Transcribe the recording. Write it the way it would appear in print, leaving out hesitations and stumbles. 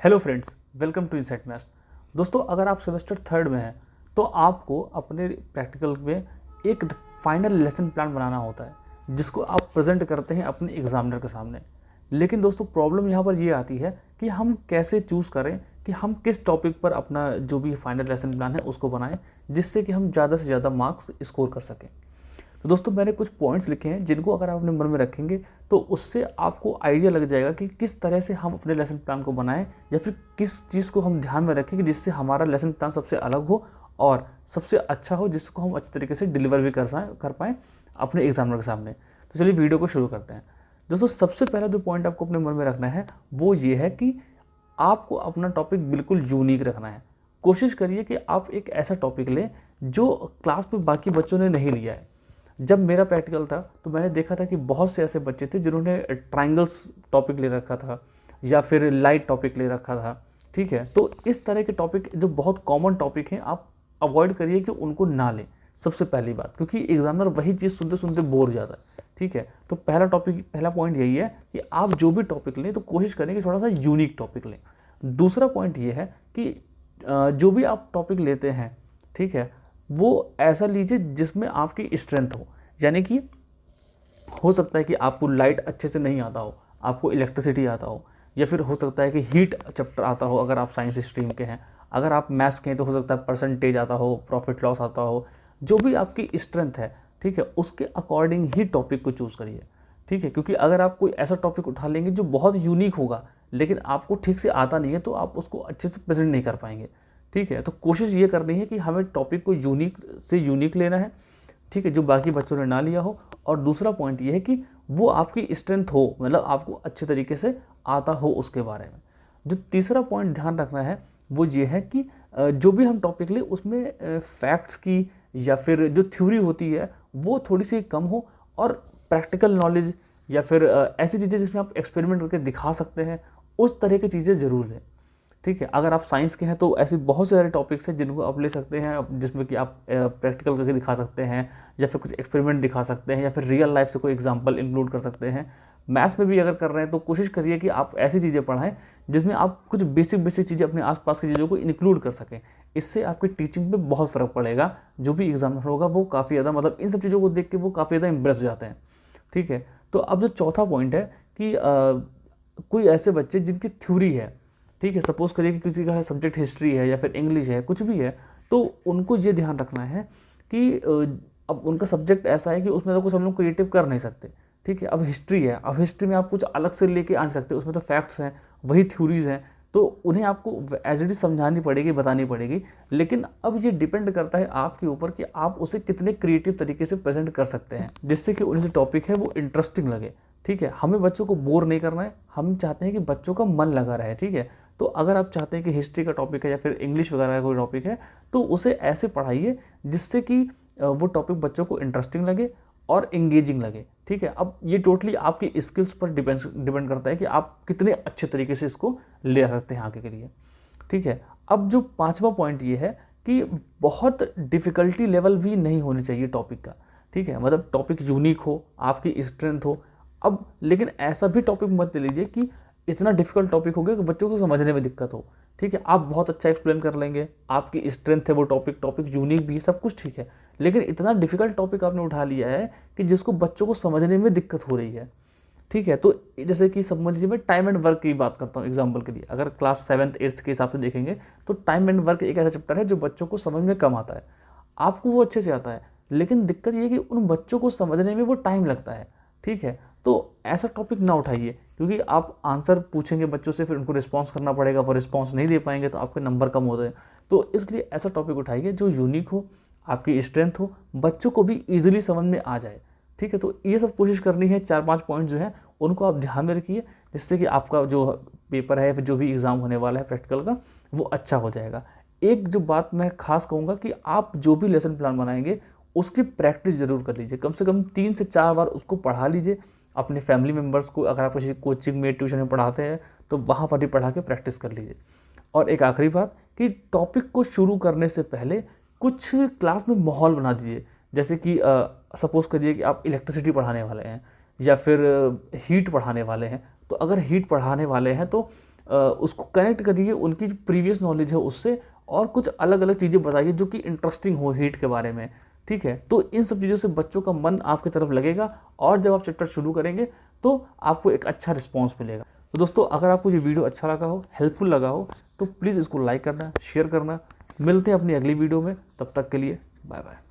Hello friends, welcome to insight maths. दोस्तों, अगर आप सेमेस्टर थर्ड में हैं तो आपको अपने प्रैक्टिकल में एक फाइनल लेसन प्लान बनाना होता है जिसको आप प्रेजेंट करते हैं अपने एग्जामिनर के सामने। लेकिन दोस्तों, प्रॉब्लम यहाँ पर ये आती है कि हम कैसे चूज़ करें कि हम किस टॉपिक पर अपना जो भी फाइनल लेसन प्लान है उसको बनाएं जिससे कि हम ज़्यादा से ज़्यादा मार्क्स स्कोर कर सकें। तो दोस्तों, मैंने कुछ पॉइंट्स लिखे हैं जिनको अगर आप अपने मन में रखेंगे तो उससे आपको आइडिया लग जाएगा कि किस तरह से हम अपने लेसन प्लान को बनाएं या फिर किस चीज़ को हम ध्यान में रखें कि जिससे हमारा लेसन प्लान सबसे अलग हो और सबसे अच्छा हो, जिसको हम अच्छे तरीके से डिलीवर भी कर पाएँ अपने एग्जामिनर के सामने। तो चलिए वीडियो को शुरू करते हैं। दोस्तों, सबसे पहला जो पॉइंट आपको अपने मन में रखना है वो ये है कि आपको अपना टॉपिक बिल्कुल यूनिक रखना है। कोशिश करिए कि आप एक ऐसा टॉपिक लें जो क्लास में बाकी बच्चों ने नहीं लिया है। जब मेरा प्रैक्टिकल था तो मैंने देखा था कि बहुत से ऐसे बच्चे थे जिन्होंने ट्राइंगल्स टॉपिक ले रखा था या फिर लाइट टॉपिक ले रखा था। ठीक है, तो इस तरह के टॉपिक जो बहुत कॉमन टॉपिक हैं आप अवॉइड करिए कि उनको ना लें। सबसे पहली बात, क्योंकि एग्जामिनर वही चीज़ सुनते सुनते बोर हो जाता है। ठीक है, तो पहला पॉइंट यही है कि आप जो भी टॉपिक लें तो कोशिश करें कि थोड़ा सा यूनिक टॉपिक लें। दूसरा पॉइंट ये है कि जो भी आप टॉपिक लेते हैं, ठीक है, वो ऐसा लीजिए जिसमें आपकी स्ट्रेंथ हो। यानी कि हो सकता है कि आपको लाइट अच्छे से नहीं आता हो, आपको इलेक्ट्रिसिटी आता हो, या फिर हो सकता है कि हीट चैप्टर आता हो अगर आप साइंस स्ट्रीम के हैं। अगर आप मैथ्स के हैं तो हो सकता है परसेंटेज आता हो, प्रॉफिट लॉस आता हो। जो भी आपकी स्ट्रेंथ है, ठीक है, उसके अकॉर्डिंग ही टॉपिक को चूज़ करिए। ठीक है, क्योंकि अगर आप कोई ऐसा टॉपिक उठा लेंगे जो बहुत यूनिक होगा लेकिन आपको ठीक से आता नहीं है तो आप उसको अच्छे से प्रेजेंट नहीं कर पाएंगे। ठीक है, तो कोशिश ये करनी है कि हमें टॉपिक को यूनिक से यूनिक लेना है, ठीक है, जो बाकी बच्चों ने ना लिया हो। और दूसरा पॉइंट ये है कि वो आपकी स्ट्रेंथ हो, मतलब आपको अच्छे तरीके से आता हो उसके बारे में। जो तीसरा पॉइंट ध्यान रखना है वो ये है कि जो भी हम टॉपिक लें उसमें फैक्ट्स की या फिर जो थ्योरी होती है वो थोड़ी सी कम हो, और प्रैक्टिकल नॉलेज या फिर ऐसी चीज़ें जिसमें आप एक्सपेरिमेंट करके दिखा सकते हैं उस तरह की चीज़ें ज़रूर लें। ठीक है, अगर आप साइंस के हैं तो ऐसे बहुत सारे टॉपिक्स हैं जिनको आप ले सकते हैं जिसमें कि आप प्रैक्टिकल करके दिखा सकते हैं या फिर कुछ एक्सपेरिमेंट दिखा सकते हैं या फिर रियल लाइफ से कोई एग्जांपल इंक्लूड कर सकते हैं। मैथ्स में भी अगर कर रहे हैं तो कोशिश करिए कि आप ऐसी चीज़ें पढ़ाएं जिसमें आप कुछ बेसिक बेसिक चीज़ें अपने आसपास की चीज़ों को इंक्लूड कर सकें। इससे आपकी टीचिंग पे बहुत फ़र्क पड़ेगा। जो भी एग्जामिनर होगा वो काफ़ी ज़्यादा, मतलब इन सब चीज़ों को देख के वो काफ़ी ज़्यादा इम्प्रेस हो जाते हैं। ठीक है, तो अब जो चौथा पॉइंट है कि कोई ऐसे बच्चे जिनकी थ्योरी है, ठीक है, सपोज करिए कि किसी का सब्जेक्ट हिस्ट्री है या फिर इंग्लिश है, कुछ भी है, तो उनको ये ध्यान रखना है कि अब उनका सब्जेक्ट ऐसा है कि उसमें तो कुछ हम लोग क्रिएटिव कर नहीं सकते। ठीक है, अब हिस्ट्री है, अब हिस्ट्री में आप कुछ अलग से लेके आ नहीं सकते, उसमें तो फैक्ट्स हैं, वही थ्योरीज हैं, तो उन्हें आपको एज इट इज समझानी पड़ेगी, बतानी पड़ेगी। लेकिन अब ये डिपेंड करता है आपके ऊपर कि आप उसे कितने क्रिएटिव तरीके से प्रेजेंट कर सकते हैं जिससे कि उन्हें जो टॉपिक है वो इंटरेस्टिंग लगे। ठीक है, हमें बच्चों को बोर नहीं करना है, हम चाहते हैं कि बच्चों का मन लगा रहे। ठीक है, तो अगर आप चाहते हैं कि हिस्ट्री का टॉपिक है या फिर इंग्लिश वगैरह का कोई टॉपिक है तो उसे ऐसे पढ़ाइए जिससे कि वो टॉपिक बच्चों को इंटरेस्टिंग लगे और इंगेजिंग लगे। ठीक है, अब ये टोटली आपकी स्किल्स पर डिपेंड करता है कि आप कितने अच्छे तरीके से इसको ले आ सकते हैं आगे के लिए। ठीक है, अब जो पांचवा पॉइंट ये है कि बहुत डिफ़िकल्टी लेवल भी नहीं होनी चाहिए टॉपिक का। ठीक है, मतलब टॉपिक यूनिक हो, आपकी स्ट्रेंथ हो। अब लेकिन ऐसा भी टॉपिक मत ले लीजिए कि इतना डिफिकल्ट टॉपिक हो गया कि बच्चों को समझने में दिक्कत हो। ठीक है, आप बहुत अच्छा एक्सप्लेन कर लेंगे, आपकी स्ट्रेंथ है वो टॉपिक यूनिक भी है, सब कुछ ठीक है, लेकिन इतना डिफिकल्ट टॉपिक आपने उठा लिया है कि जिसको बच्चों को समझने में दिक्कत हो रही है। ठीक है, तो जैसे कि समझ लीजिए मैं टाइम एंड वर्क की बात करता हूँ एग्जाम्पल के लिए। अगर क्लास 7th 8th के हिसाब से देखेंगे तो टाइम एंड वर्क एक ऐसा चैप्टर है जो बच्चों को समझ में कम आता है, आपको वो अच्छे से आता है, लेकिन दिक्कत ये है कि उन बच्चों को समझने में वो टाइम लगता है। ठीक है, तो ऐसा टॉपिक ना उठाइए, क्योंकि आप आंसर पूछेंगे बच्चों से, फिर उनको रिस्पॉन्स करना पड़ेगा, वो रिस्पॉन्स नहीं दे पाएंगे तो आपके नंबर कम होते हैं। तो इसलिए ऐसा टॉपिक उठाइए जो यूनिक हो, आपकी स्ट्रेंथ हो, बच्चों को भी ईजिली समझ में आ जाए। ठीक है, तो ये सब कोशिश करनी है। 4-5 पॉइंट जो हैं उनको आप ध्यान में रखिए जिससे कि आपका जो पेपर है फिर जो भी एग्ज़ाम होने वाला है प्रैक्टिकल का वो अच्छा हो जाएगा। एक जो बात मैं खास कहूँगा कि आप जो भी लेसन प्लान बनाएंगे उसकी प्रैक्टिस ज़रूर कर लीजिए, कम से कम 3 से 4 बार उसको पढ़ा लीजिए अपने फैमिली मेम्बर्स को। अगर आप किसी कोचिंग में ट्यूशन में पढ़ाते हैं तो वहाँ पर ही पढ़ा के प्रैक्टिस कर लीजिए। और एक आखिरी बात कि टॉपिक को शुरू करने से पहले कुछ क्लास में माहौल बना दीजिए। जैसे कि सपोज़ करिए कि आप इलेक्ट्रिसिटी पढ़ाने वाले हैं या फिर हीट पढ़ाने वाले हैं, तो अगर हीट पढ़ाने वाले हैं तो उसको कनेक्ट करिए उनकी जो प्रीवियस नॉलेज है उससे, और कुछ अलग अलग चीज़ें बताइए जो कि इंटरेस्टिंग हो हीट के बारे में, ठीक है। तो इन सब चीज़ों से बच्चों का मन आपकी तरफ लगेगा, और जब आप चैप्टर शुरू करेंगे तो आपको एक अच्छा रिस्पॉन्स मिलेगा। तो दोस्तों, अगर आपको ये वीडियो अच्छा लगा हो, हेल्पफुल लगा हो, तो प्लीज़ इसको लाइक करना, शेयर करना। मिलते हैं अपनी अगली वीडियो में, तब तक के लिए बाय बाय।